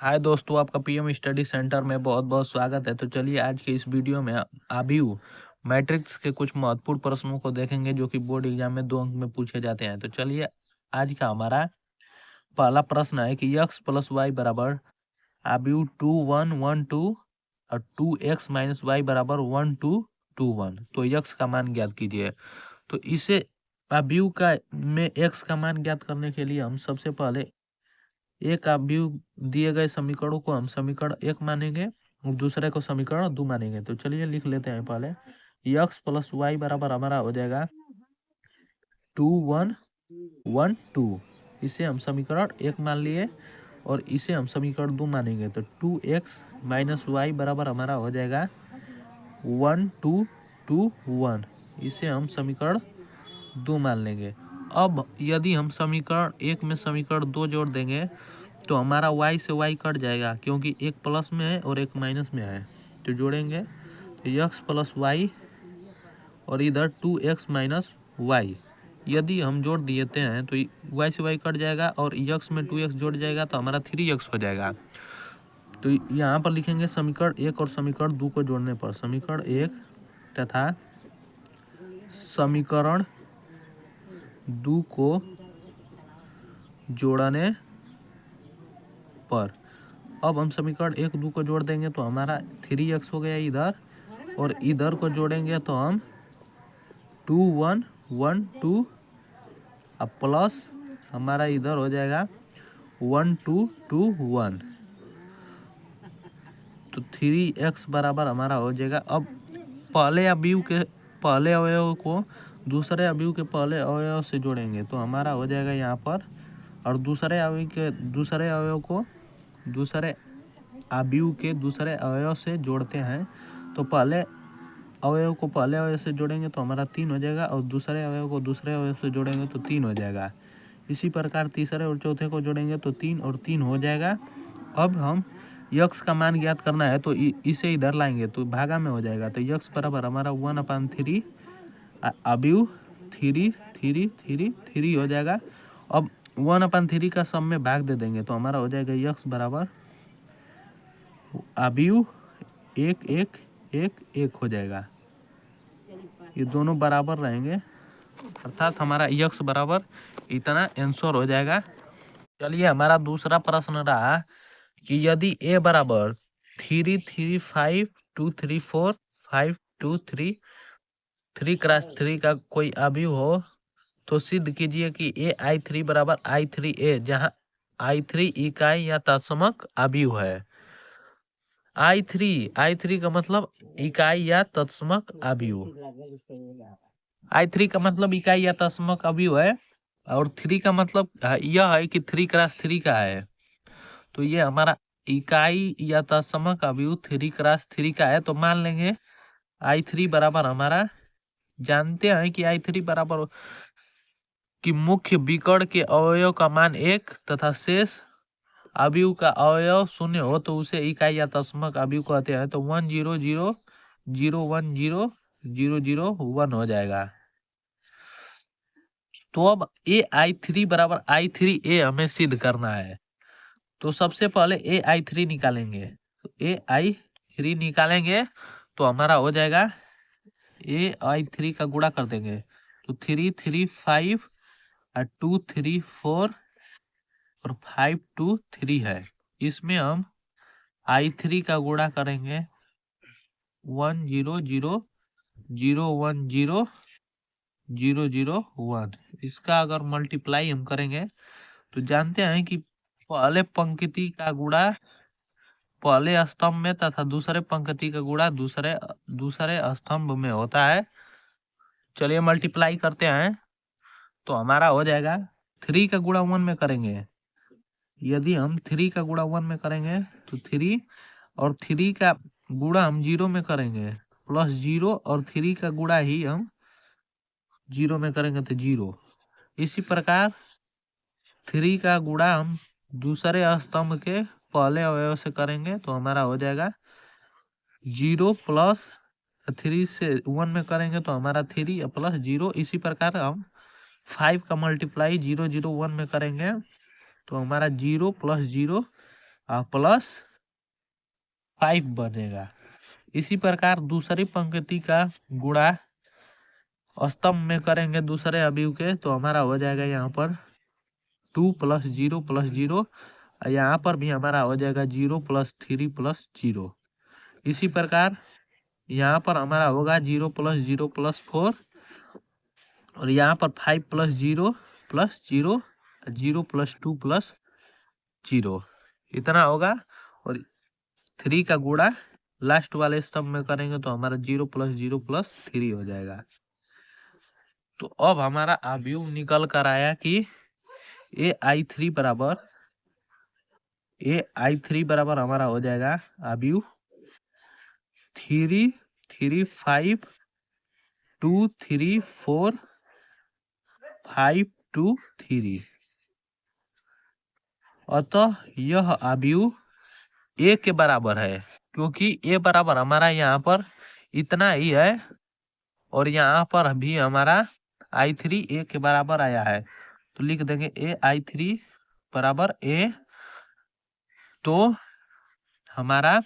हाय दोस्तों, आपका PM study centre में बहुत बहुत स्वागत है। तो चलिए आज के इस वीडियो में आबीयू मैट्रिक्स के कुछ महत्वपूर्ण प्रश्नों को देखेंगे जो कि बोर्ड एग्जाम में 2 अंक में पूछे जाते हैं। तो चलिए आज का हमारा पहला प्रश्न है कि x प्लस वाई बराबर आबीयू 2 1 1 2 और 2x माइनस वाई बराबर 1 2 2 1। तो x का मान ज्ञात कीजिए। तो इसे आबीयू का में x का मान ज्ञात करने के लिए हम सबसे पहले एक आव्यूह दिए गए समीकरणों को हम समीकरण 1 मानेंगे और दूसरे को समीकरण 2 मानेंगे। तो चलिए लिख लेते हैं पहले। x प्लस वाई बराबर हमारा हो जाएगा 2 1 1 2। इसे हम समीकरण 1 मान लिए और इसे हम समीकरण 2 मानेंगे। तो 2x माइनस वाई बराबर हमारा हो जाएगा 1 2 2 1। इसे हम समीकरण 2 मान लेंगे। अब यदि हम समीकरण 1 में समीकरण 2 जोड़ देंगे तो हमारा y से y कट जाएगा, क्योंकि एक प्लस में है और एक माइनस में है। तो जोड़ेंगे तो x प्लस वाई और इधर 2x माइनस वाई। यदि हम जोड़ देते हैं तो y से y कट जाएगा और x में 2x जोड़ जाएगा तो हमारा 3x हो जाएगा। तो यहाँ पर लिखेंगे समीकरण 1 और समीकरण 2 को जोड़ने पर समीकरण 1 तथा समीकरण 2 को जोड़ने पर। अब हम समीकरण 1 2 को जोड़ देंगे तो हमारा 3x हो गया इधर, और इधर को जोड़ेंगे तो हम 2 1 1 2 अब प्लस हमारा इधर हो जाएगा 1 2 2 1। तो 3x बराबर हमारा हो जाएगा। अब पहले अवयव के पहले अवयव को दूसरे अवयव के पहले अवयव से जोड़ेंगे तो हमारा हो जाएगा यहाँ पर, और दूसरे अवयव के दूसरे अवयव को दूसरे आव्यूह के दूसरे अवयव से जोड़ते हैं। तो पहले अवयव को पहले अवयव से जोड़ेंगे तो हमारा 3 हो जाएगा, और दूसरे अवयव को दूसरे अवयव से जोड़ेंगे तो 3 हो जाएगा। इसी प्रकार तीसरे और चौथे को जोड़ेंगे तो 3 और 3 हो जाएगा। अब हम x का मान ज्ञात करना है तो इसे इधर लाएंगे तो भागा में हो जाएगा। तो x बराबर हमारा 1/3 आव्यूह 3 3 3 3 हो जाएगा। अब 1/3 का सब में भाग दे देंगे तो हमारा हो जाएगा x बराबर आव्यूह 1 1 1 1 हो जाएगा। ये दोनों बराबर रहेंगे, अर्थात हमारा x बराबर इतना आंसर हो जाएगा। चलिए हमारा दूसरा प्रश्न रहा कि यदि a बराबर 3 3 5 2 3 4 5 2 3 3 क्रॉस 3 का कोई अवयव हो तो सिद्ध कीजिए कि ai3 बराबर i3a, जहाँ i3 इकाई या तत्समक अवयव है। i3 का मतलब इकाई या तत्समक अवयव। i3 का मतलब इकाई या तत्समक अवयव है, और 3 का मतलब यह है कि 3 क्रॉस 3 का है। तो ये हमारा इकाई या तत्समक अवयव 3 क्रॉस 3 का है। तो मान लेंगे i3 बराबर हमारा, जानते हैं कि i3 बराबर कि मुख्य विकर्ण के अवयव का मान 1 तथा शेष अवयव का अवयव 0 हो तो उसे इकाई या तत्समक अवयव कहते हैं। तो 1 0 0 0 1 0 0 0 1 हो जाएगा। तो अब ai3 बराबर i3a हमें सिद्ध करना है। तो सबसे पहले ai3 निकालेंगे। तो ai3 निकालेंगे तो हमारा हो जाएगा ai3 का गुणा कर देंगे तो 3 3 5 और 2 3 4 और 5 2 3 है। इसमें हम i3 का गुणा करेंगे 1 0 0 0 1 0 0 0 1। इसका अगर मल्टीप्लाई हम करेंगे तो जानते हैं कि पहले पंक्ति का गुणा पहले स्तंभ में तथा दूसरे पंक्ति का गुणा दूसरे स्तंभ में होता है। चलिए मल्टीप्लाई करते हैं तो हमारा हो जाएगा 3 का गुणा 1 में करेंगे। यदि हम 3 का गुणा 1 में करेंगे तो 3, और 3 का गुणा हम 0 में करेंगे प्लस 0, और 3 का गुणा ही हम 0 में करेंगे तो 0। इसी प्रकार 3 का गुणा हम दूसरे स्तंभ के पहले अवयव से करेंगे तो हमारा हो जाएगा 0 प्लस 3 से 1 में करेंगे तो हमारा 3 प्लस 0। इसी प्रकार हम 5 का मल्टीप्लाई 0 0 1 में करेंगे तो हमारा 0 प्लस 0 प्लस 5 बनेगा। इसी प्रकार दूसरी पंक्ति का गुणा स्तंभ में करेंगे दूसरे अवयव के, तो हमारा हो जाएगा यहाँ पर 2 + 0 + 0, यहाँ पर भी हमारा हो जाएगा 0 + 3 + 0। इसी प्रकार यहाँ पर हमारा होगा 0 + 0 + 4, और यहाँ पर 5 + 0 + 0, 0 + 2 + 0 इतना होगा। और 3 का गुणा लास्ट वाले स्तंभ में करेंगे तो हमारा 0 + 0 + 3 हो जाएगा। तो अब हमारा अवयव निकल कर आया कि AI3 बराबर हमारा हो जाएगा अवयव 3 3 5 2 3 4 5 2 3। अतः यह अवयव A के बराबर है, क्योंकि A बराबर हमारा यहाँ पर इतना ही है, और यहाँ पर भी हमारा I3 A के बराबर आया है। तो लिख देंगे AI3 बराबर A। तो हमारा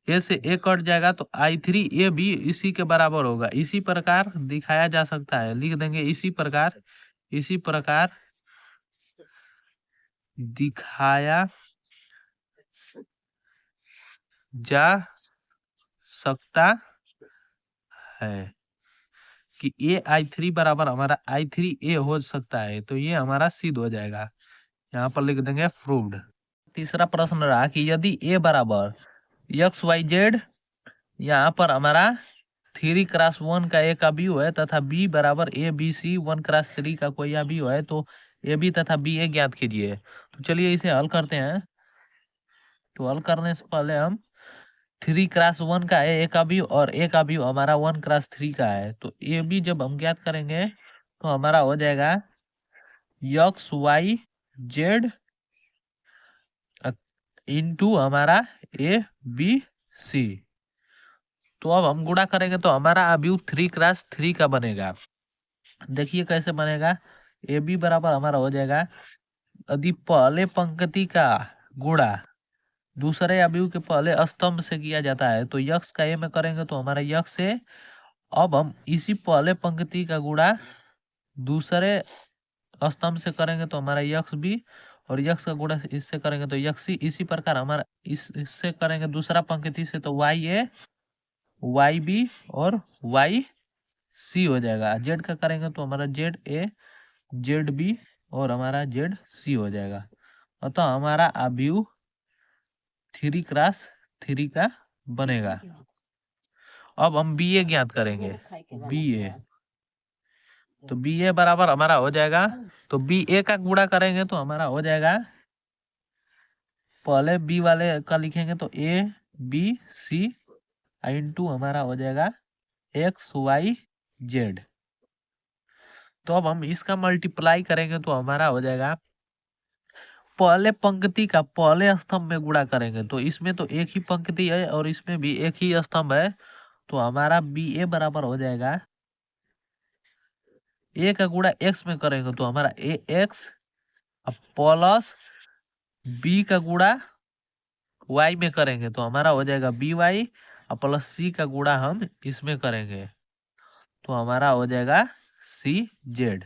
A से A कट जाएगा, तो I3 A भी इसी के बराबर होगा। इसी प्रकार दिखाया जा सकता है, लिख देंगे इसी प्रकार दिखाया जा सकता है कि AI3 बराबर हमारा I3A हो सकता है। तो ये हमारा सिद्ध हो जाएगा, यहाँ पर लिख देंगे प्रूव्ड। तीसरा प्रश्न रहा कि यदि A बराबर XYZ, यहाँ पर हमारा 3 × 1 का एक अवयव है, तथा B बराबर ABC 1 × 3 का कोई अवयव है, तो AB तथा BA ज्ञात कीजिए। तो चलिए इसे हल करते हैं। तो हल करने से पहले हम 3 × 1 का है एक अवयव, और एक अवयव हमारा 1 × 3 का है। तो AB जब हम ज्ञात करेंगे तो हमारा हो जाएगा XYZ इंटू हमारा ABC। तो अब हम गुणा करेंगे तो हमारा अवयव 3 × 3 का बनेगा। देखिए कैसे बनेगा। AB बराबर हमारा हो जाएगा, यदि पहले पंक्ति का गुणा दूसरे अवयव के पहले स्तंभ से किया जाता है, तो यक्स का A में करेंगे तो हमारा यक्स है। अब हम इसी पहले पंक्ति का गुणा दूसरे स्तंभ से करेंगे तो हमारा यक्स भी, और यक्स का गुणा इससे करेंगे तो यक्स सी। इसी प्रकार हमारा इससे करेंगे दूसरा पंक्ति से, तो YA YB और YC हो जाएगा। जेड का करेंगे तो हमारा ZA ZB और हमारा ZC हो जाएगा। अतः हमारा अवयव 3 × 3 का बनेगा। अब हम BA ज्ञात करेंगे। BA, तो BA बराबर हमारा हो जाएगा, तो BA का गुणा करेंगे तो हमारा हो जाएगा, पहले B वाले का लिखेंगे तो ABC इंटू हमारा हो जाएगा XYZ। तो अब हम इसका मल्टीप्लाई करेंगे तो हमारा हो जाएगा, पहले पंक्ति का पहले स्तंभ में गुणा करेंगे तो इसमें तो एक ही पंक्ति है और इसमें भी एक ही स्तंभ है, तो हमारा BA बराबर हो जाएगा, A का गुणा X में करेंगे तो हमारा AX प्लस B का गुणा Y में करेंगे तो हमारा हो जाएगा BY प्लस C का गुणा हम इसमें करेंगे तो हमारा हो जाएगा CZ।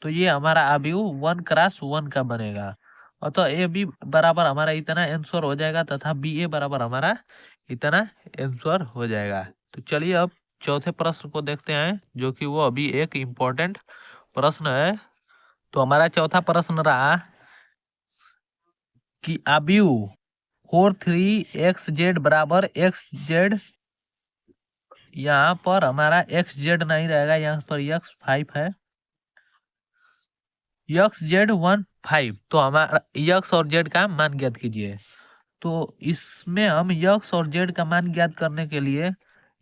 तो ये हमारा अवयव 1 × 1 का बनेगा। अतः AB बराबर हमारा इतना आंसर हो जाएगा, तथा BA बराबर हमारा इतना आंसर हो जाएगा। तो चलिए अब चौथे प्रश्न को देखते हैं, जो कि वो अभी एक इम्पोर्टेंट प्रश्न है। तो हमारा चौथा प्रश्न रहा कि अवयव 4 3 XZ बराबर XZ, यहाँ पर हमारा XZ नहीं रहेगा, यहाँ पर X5 है, XZ 1 5। तो हमारा X और Z का मान ज्ञात कीजिए। तो इसमें हम X और Z का मान ज्ञात करने के लिए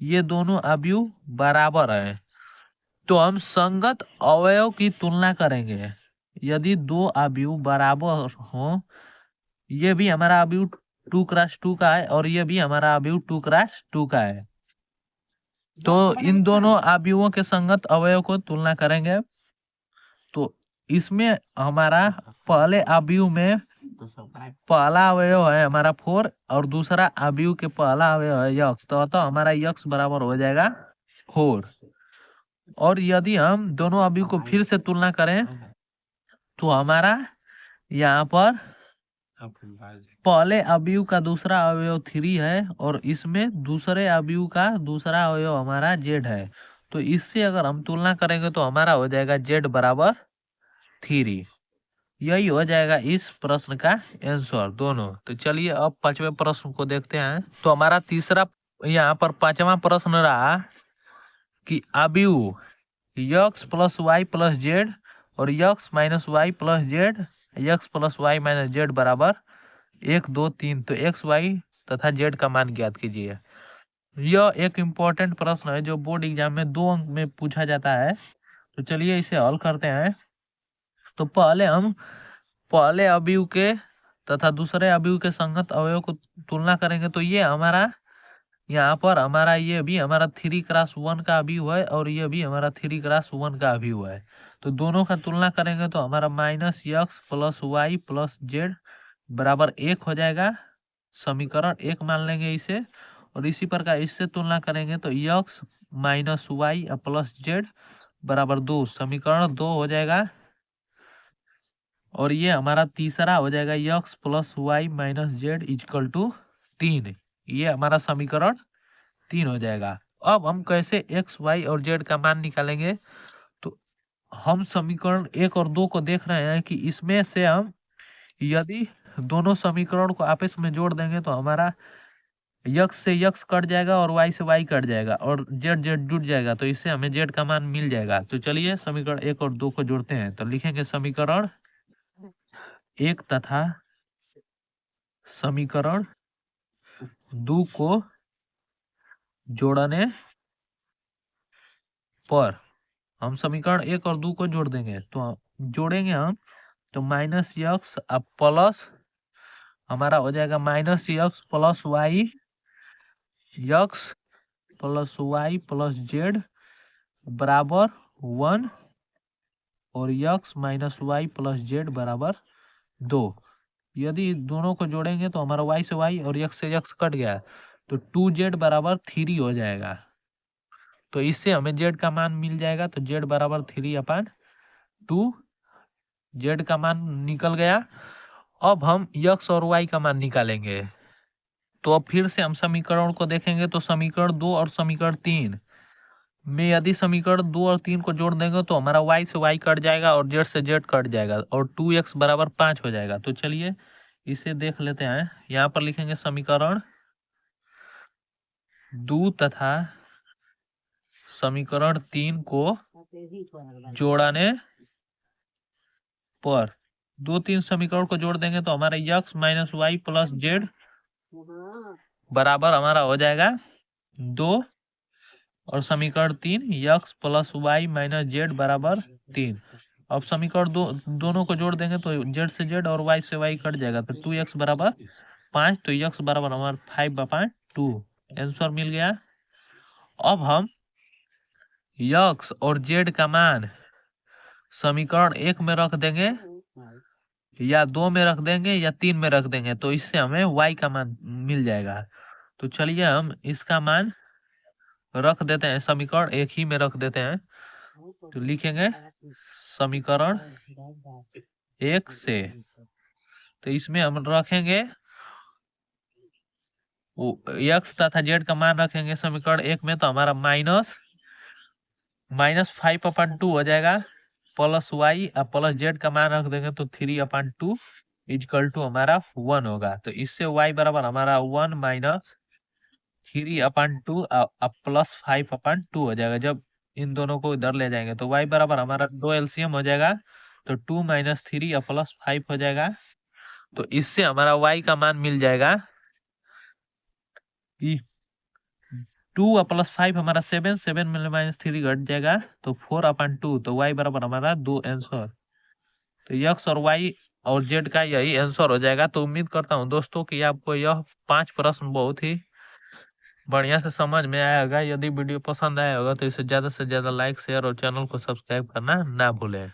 ये दोनों अवयव बराबर है, तो हम संगत अवयव की तुलना करेंगे। यदि दो अवयव बराबर हो, ये भी हमारा अवयव 2 × 2 का है और ये भी हमारा अवयव 2 × 2 का है, तो इन दोनों अवयवों के संगत अवयव को तुलना करेंगे। तो इसमें हमारा पहले अवयव में पहला अवयव है हमारा 4 और दूसरा अवयव के पहला अवयव है यक्स, तो हमारा यक्स बराबर हो जाएगा 4। और यदि हम दोनों अवयव को फिर से तुलना करें तो हमारा यहाँ पर पहले अवयव का दूसरा अवयव 3 है और इसमें दूसरे अवयव का दूसरा अवयव हमारा जेड है। तो इससे अगर हम तुलना करेंगे तो हमारा हो जाएगा जेड बराबर 3। यही हो जाएगा इस प्रश्न का आंसर दोनों। तो चलिए अब पांचवें प्रश्न को देखते हैं। तो हमारा तीसरा यहाँ पर पांचवा प्रश्न रहा कि अवयव x plus y plus z और x minus y plus z x plus y minus z बराबर 1 2 3। तो एक्स वाई तथा जेड का मान ज्ञात कीजिए। यह एक इम्पोर्टेंट प्रश्न है जो बोर्ड एग्जाम में 2 अंक में पूछा जाता है। तो चलिए इसे हल करते हैं। तो पहले अवयव के तथा दूसरे अवयव के संगत अवयव को तुलना करेंगे तो ये हमारा यहाँ पर हमारा ये भी हमारा 3x1 का अवयव है और ये भी हमारा 3x1 का अवयव है। तो दोनों का तुलना करेंगे तो हमारा minus x plus y plus z बराबर 1 हो जाएगा। समीकरण 1 मान लेंगे इसे। और इसी प्रकार इससे तुलना करेंगे तो x minus y plus z बराबर 2, समीकरण 2 हो जाएगा। और ये हमारा तीसरा हो जाएगा x plus y minus z equal to 3। ये हमारा समीकरण 3 हो जाएगा। अब हम कैसे एक्स वाई और जेड का मान निकालेंगे? तो हम समीकरण 1 और 2 को देख रहे हैं कि इसमें से हम यदि दोनों समीकरण को आपस में जोड़ देंगे तो हमारा यक्स से यक्स कट जाएगा और वाई से वाई कट जाएगा और जेड जेड जुड़ जाएगा। तो इससे हमें जेड का मान मिल जाएगा। तो चलिए समीकरण 1 और 2 को जोड़ते हैं। तो लिखेंगे समीकरण 1 तथा समीकरण 2 को जोड़ने पर हम समीकरण 1 और 2 को जोड़ देंगे। तो जोड़ेंगे हम तो माइनस यक्स अब प्लस हमारा हो जाएगा minus x plus y x plus y plus z बराबर 1 और x minus y plus z बराबर 2। यदि दोनों को जोड़ेंगे तो हमारा वाई से वाई और यक्स से यक्स कट गया तो 2z बराबर 3 हो जाएगा। तो इससे हमें जेड का मान मिल जाएगा। तो जेड बराबर 3/2 जेड का मान निकल गया। अब हम यक्स और वाई का मान निकालेंगे। तो अब फिर से हम समीकरण को देखेंगे तो समीकरण 2 और समीकरण 3 में यदि समीकरण 2 और 3 को जोड़ देंगे तो हमारा वाई से वाई कट जाएगा और जेड से जेड कट जाएगा और 2x बराबर 5 हो जाएगा। तो चलिए इसे देख लेते हैं। यहाँ पर लिखेंगे समीकरण 2 तथा समीकरण 3 को जोड़ने पर 2 3 समीकरण को जोड़ देंगे तो हमारा x minus y plus z बराबर हमारा हो जाएगा 2 और समीकरण 3 x plus y minus z बराबर 3। अब समीकरण दोनों को जोड़ देंगे तो जेड से जेड और वाई से वाई कट जाएगा। तो 2x बराबर 5 तो यक्स बराबर हमारा 5/2 आंसर मिल गया। अब हम यक्स और जेड का मान समीकरण 1 में रख देंगे या 2 में रख देंगे या 3 में रख देंगे तो इससे हमें y का मान मिल जाएगा। तो चलिए हम इसका मान रख देते हैं, समीकरण 1 ही में रख देते हैं। तो लिखेंगे समीकरण 1 से तो इसमें हम रखेंगे x तथा z का मान रखेंगे समीकरण 1 में तो हमारा माइनस 5/2 हो जाएगा प्लस वाई प्लस जेड का मान रख देंगे तो 3/2 इजकल टू हमारा 1 होगा। तो इससे y बराबर हमारा 1 माइनस 3/2 प्लस 5/2 हो जाएगा। जब इन दोनों को इधर ले जाएंगे तो y बराबर हमारा 2 एलसीएम हो जाएगा तो 2 माइनस 3 प्लस 5 हो जाएगा। तो इससे हमारा y का मान मिल जाएगा कि 2 प्लस 5 हमारा 7 में माइनस 3 घट जाएगा तो 4/2 तो y बराबर हमारा 2 आंसर। तो x और y और z का यही आंसर हो जाएगा। तो उम्मीद करता हूँ दोस्तों कि आपको यह 5 प्रश्न बहुत ही बढ़िया से समझ में आया होगा। यदि वीडियो पसंद आया होगा तो इसे ज्यादा से ज्यादा लाइक शेयर और चैनल को सब्सक्राइब करना ना भूलें।